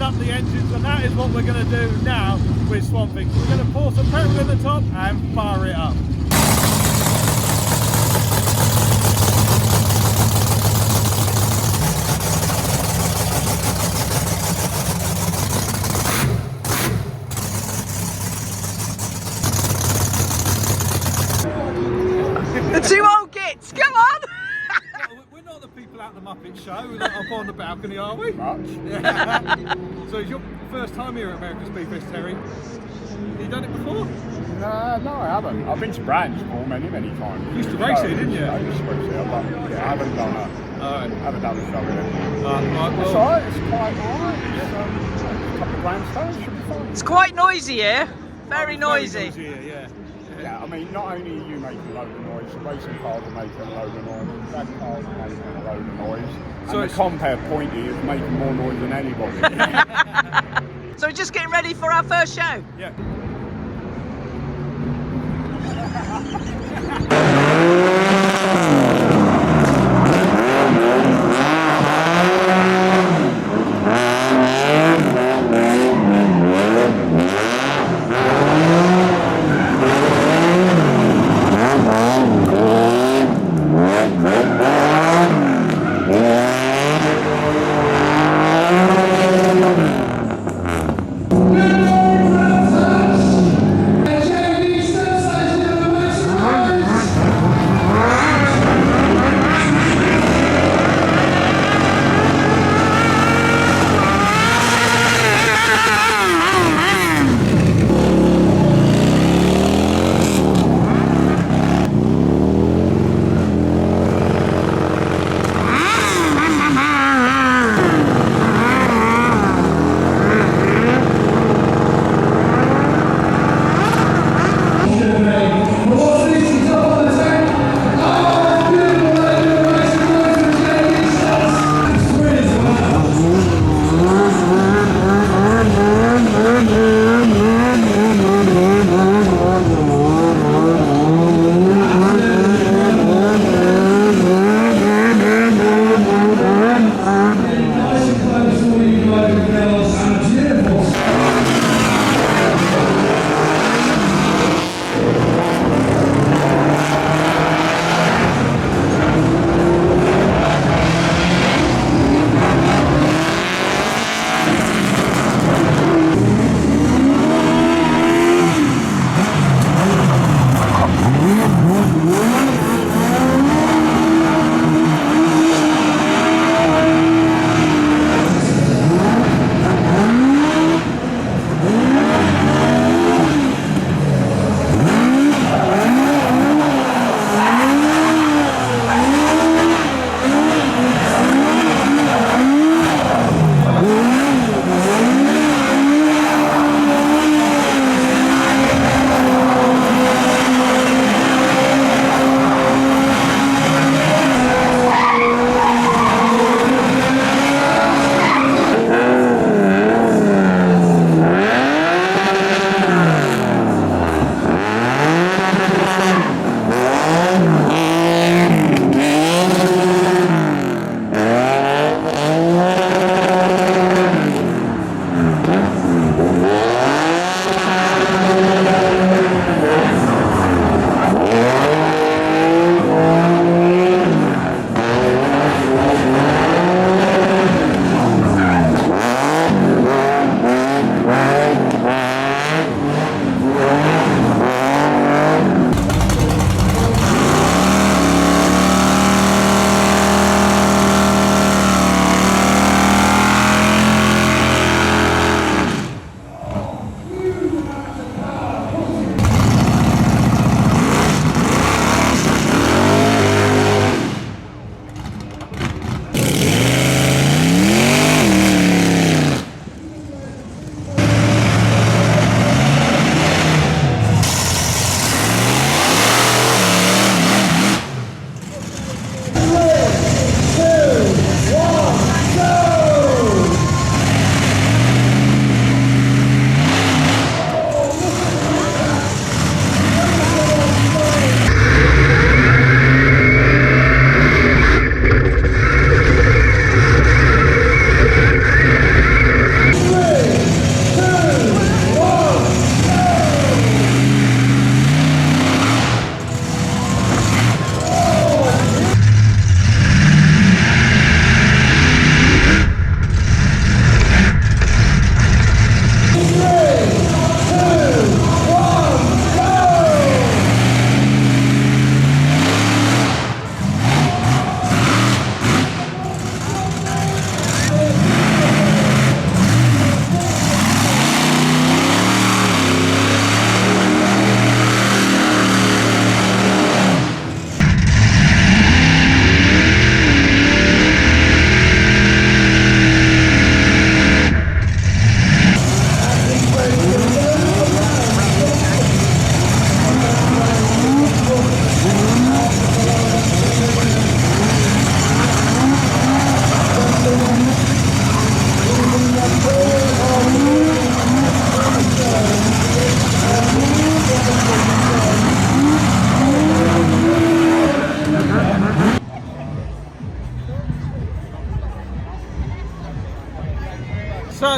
up the engines, and that is what we're going to do now with Swampthing. So we're going to pour some petrol in the top and fire it up. The two old gits, come on! We're not the people at the Muppet Show, we're not up on the balcony, are we? Much. Yeah. So it's your first time here at America's Speedfest, Terry? Have you done it before? No, I haven't. I've been to Branchville many times. You used to race here, didn't you? I used to race here, but yeah, I haven't done a show here. Well, it's alright, it's quite alright. A couple of grandstands should be fine. It's quite noisy here, very noisy. Very noisy here, yeah. Yeah, I mean, not only are you making a load of noise, the racing cars are making a load of noise, the drag cars are making a load of noise, so and the compare pointy is making more noise than anybody. So we're just getting ready for our first show. Yeah.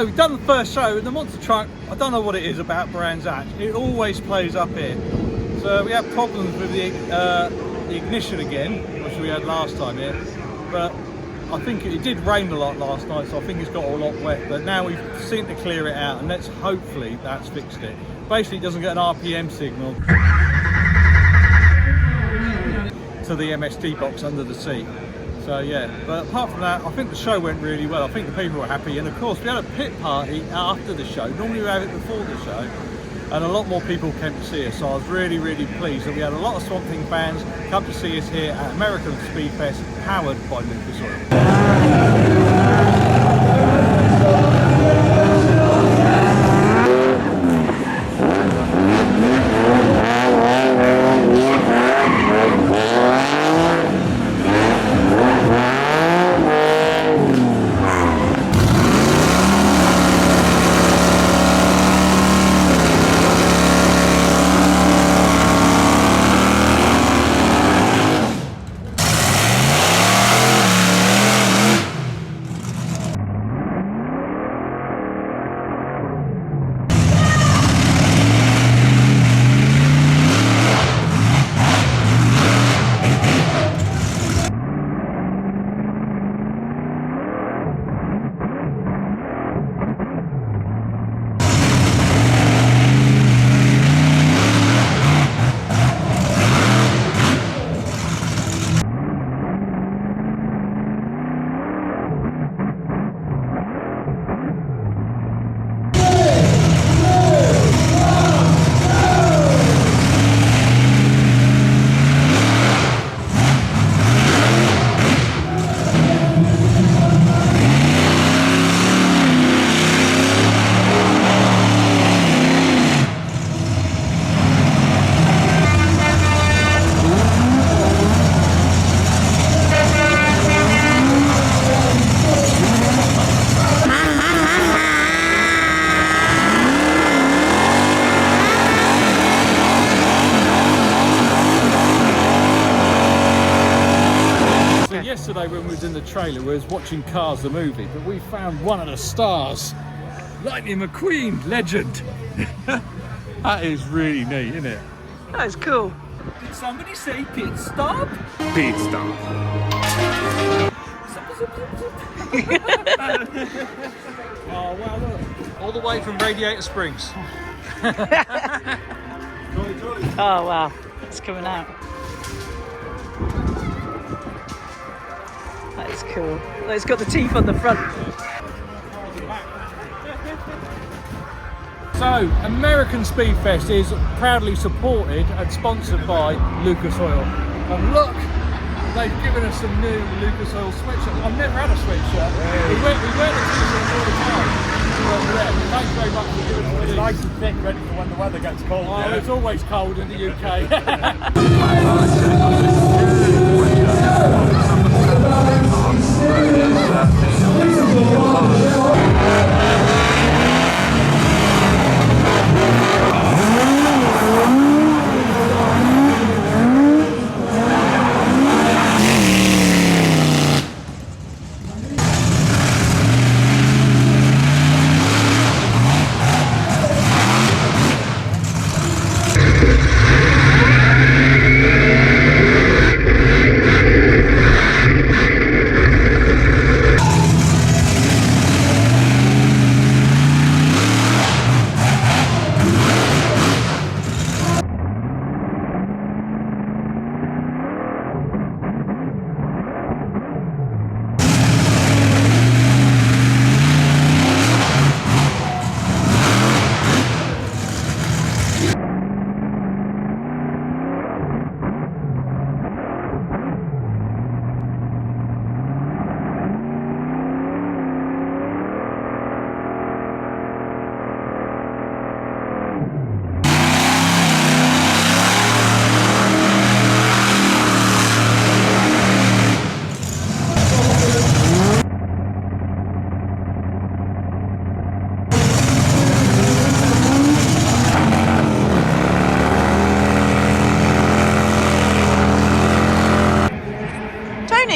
So we've done the first show, and the monster truck, I don't know what it is about Brands Hatch, it always plays up here. So we have problems with the ignition again, which we had last time here, but I think it did rain a lot last night, so I think it's got a lot wet, but now we've seemed to clear it out, and hopefully that's fixed it. Basically it doesn't get an RPM signal to the MSD box under the seat. So yeah, but apart from that, I think the show went really well. I think the people were happy, and of course we had a pit party after the show. Normally we have it before the show, and a lot more people came to see us. So I was really, really pleased that we had a lot of Swamp Thing fans come to see us here at American Speedfest, powered by Lucas Oil. Yesterday when we was in the trailer, we was watching Cars the movie, but we found one of the stars, Lightning McQueen, legend. That is really neat, isn't it? That is cool. Did somebody say pit stop? Pit stop. Oh wow, look. All the way from Radiator Springs. Oh wow, it's coming out. That is cool. It's got the teeth on the front. So, American Speedfest is proudly supported and sponsored by Lucas Oil. And look, they've given us some new Lucas Oil sweatshirts. I've never had a sweatshirt. We wear the t-shirts all the time. But yeah, thanks very much for giving us It's nice and thick, ready for when the weather gets cold. Oh, yeah. it's always cold in the UK.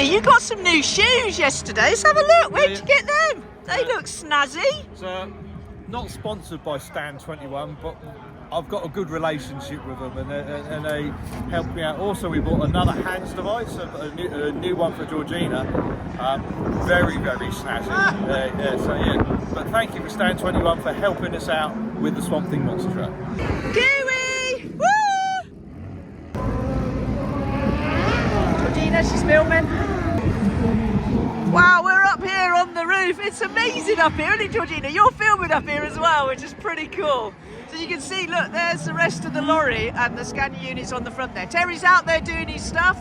You got some new shoes yesterday. Let's have a look. Where'd you get them? They look snazzy. So, not sponsored by Stand 21, but I've got a good relationship with them, and they help me out. Also, we bought another hands device, a new one for Georgina. Very, very snazzy. But thank you for Stand 21 for helping us out with the Swamp Thing monster truck. Kiwi! Woo! Georgina, she's filming. Wow, we're up here on the roof. It's amazing up here, isn't it, Georgina? You're filming up here as well, which is pretty cool. So you can see, look, there's the rest of the lorry and the scanning units on the front there. Terry's out there doing his stuff.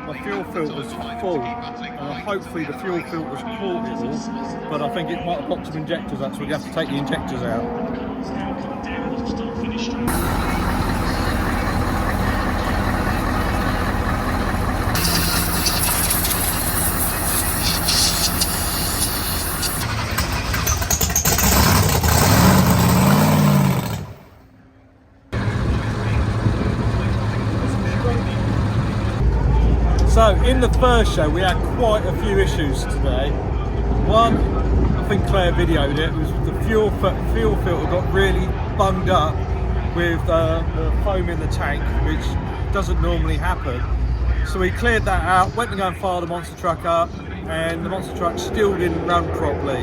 My fuel filter's full, and hopefully the fuel filter's portable, but I think it might have popped some injectors out, so we have to take the injectors out. So in the first show we had quite a few issues today. One, I think Claire videoed it, was the fuel filter got really bunged up with the foam in the tank, which doesn't normally happen. So we cleared that out, went to go and fire the monster truck up, and the monster truck still didn't run properly.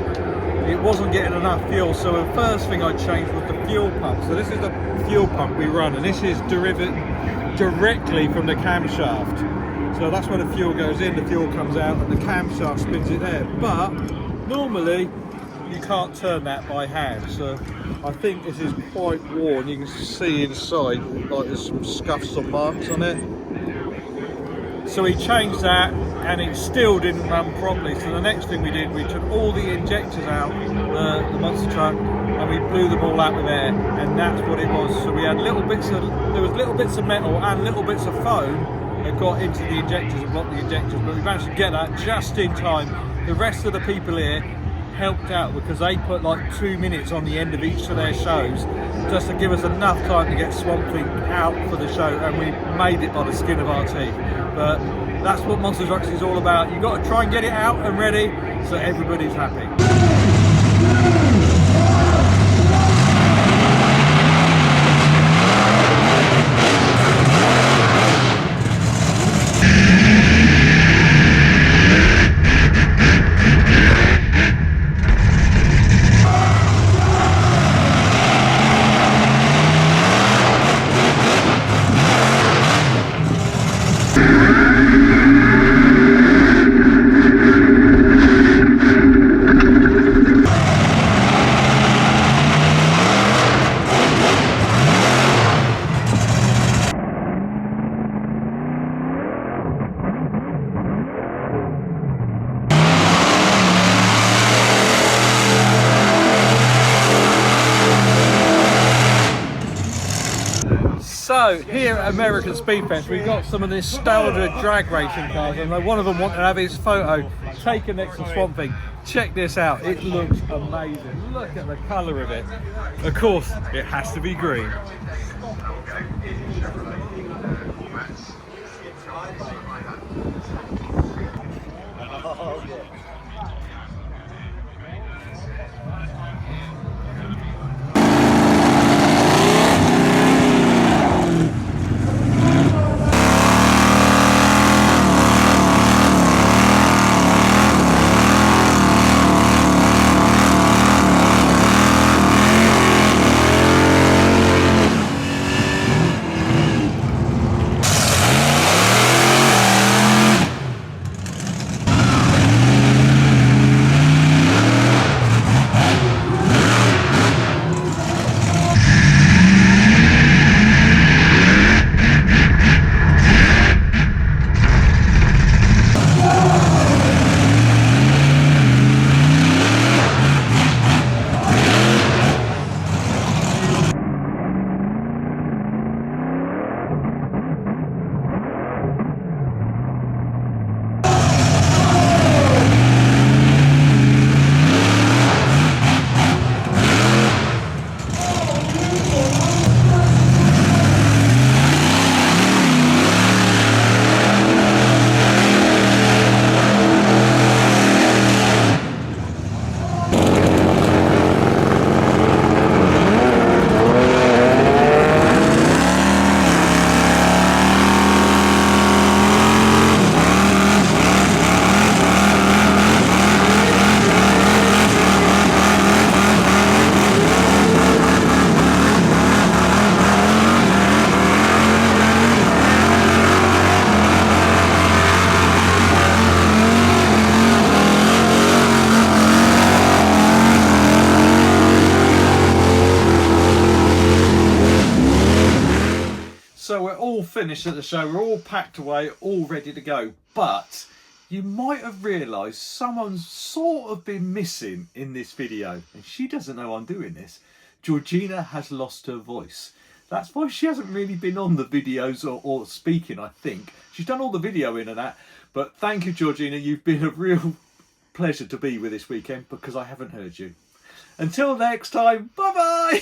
It wasn't getting enough fuel, so the first thing I changed was the fuel pump. So this is the fuel pump we run, and this is directly from the camshaft. So that's where the fuel goes in, the fuel comes out, and the camshaft spins it there. But normally you can't turn that by hand, so I think this is quite worn. You can see inside like there's some scuffs or marks on it. So we changed that, and it still didn't run properly. So the next thing we did, we took all the injectors out the monster truck, and we blew them all out with air, and that's what it was. So we had little bits of metal and little bits of foam that got into the injectors and blocked the injectors, but we managed to get that just in time. The rest of the people here helped out because they put like 2 minutes on the end of each of their shows just to give us enough time to get Swamp Thing out for the show, and we made it by the skin of our teeth. But that's what Monster Trucks is all about. You've got to try and get it out and ready so everybody's happy. So here at American Speed Fence we've got some of the nostalgia drag racing cars, and one of them wanted to have his photo taken next to Swamp Thing. Check this out, it looks amazing. Look at the colour of it. Of course, it has to be green. Oh, yeah. So we're all finished at the show, we're all packed away, all ready to go. But you might have realised someone's sort of been missing in this video. And she doesn't know I'm doing this. Georgina has lost her voice. That's why she hasn't really been on the videos or speaking, I think. She's done all the videoing and that. But thank you, Georgina. You've been a real pleasure to be with this weekend because I haven't heard you. Until next time, bye-bye!